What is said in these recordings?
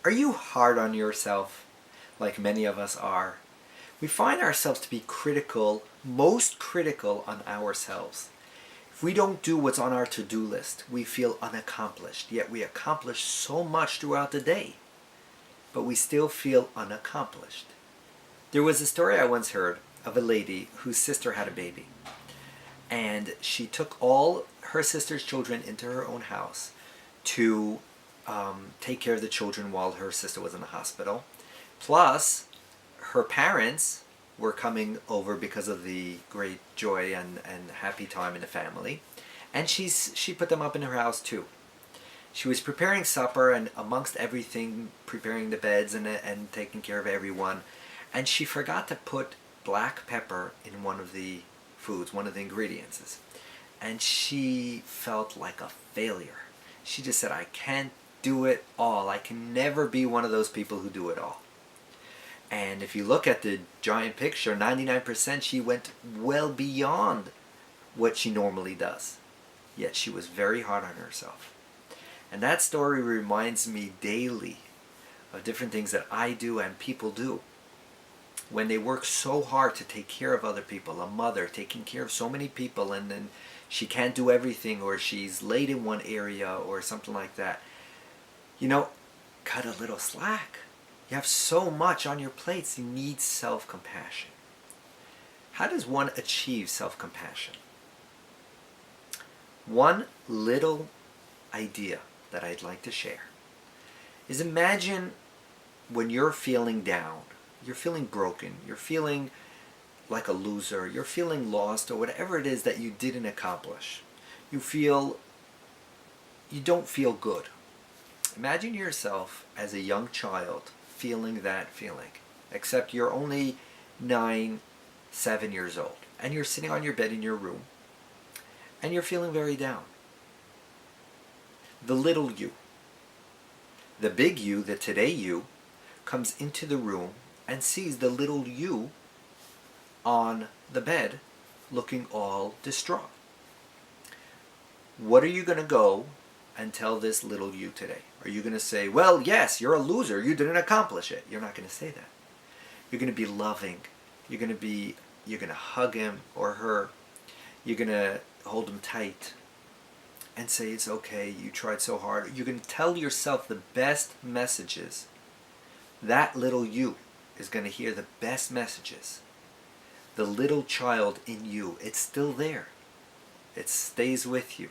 Are you hard on yourself, like many of us are? We find ourselves to be critical, most critical on ourselves. If we don't do what's on our to-do list, we feel unaccomplished, yet we accomplish so much throughout the day, but we still feel unaccomplished. There was a story I once heard of a lady whose sister had a baby, and she took all her sister's children into her own house to take care of the children while her sister was in the hospital. Plus, her parents were coming over because of the great joy and happy time in the family. And she put them up in her house too. She was preparing supper and amongst everything, preparing the beds and taking care of everyone. And she forgot to put black pepper in one of the foods, one of the ingredients. And she felt like a failure. She just said, I can't do it all. I can never be one of those people who do it all. And if you look at the giant picture, 99% she went well beyond what she normally does. Yet she was very hard on herself. And that story reminds me daily of different things that I do and people do. When they work so hard to take care of other people, a mother taking care of so many people, and then she can't do everything, or she's late in one area or something like that. Cut a little slack. You have so much on your plates, you need self-compassion. How does one achieve self-compassion? One little idea that I'd like to share is, imagine when you're feeling down, you're feeling broken, you're feeling like a loser, you're feeling lost, or whatever it is that you didn't accomplish. You don't feel good. Imagine yourself as a young child feeling that feeling, except you're only 7 years old, and you're sitting on your bed in your room, and you're feeling very down. The little you, the big you, the today you, comes into the room and sees the little you on the bed looking all distraught. What are you going to go and tell this little you today? Are you going to say, well, yes, you're a loser, you didn't accomplish it? You're not going to say that. You're going to be loving. You're going to hug him or her. You're going to hold him tight and say, it's okay, you tried so hard. You're going to tell yourself the best messages. That little you is going to hear the best messages. The little child in you, it's still there. It stays with you.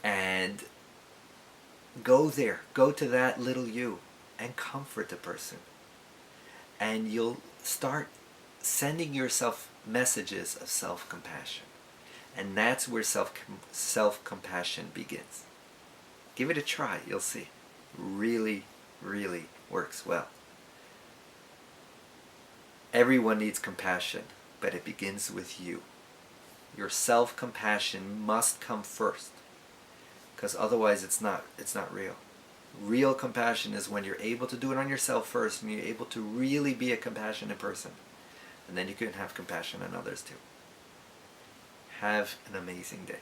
And go there, go to that little you and comfort the person. And you'll start sending yourself messages of self-compassion. And that's where self-compassion begins. Give it a try, you'll see. Really, really works well. Everyone needs compassion, but it begins with you. Your self-compassion must come first, because otherwise it's not real. Real compassion is when you're able to do it on yourself first, and you're able to really be a compassionate person. And then you can have compassion on others too. Have an amazing day.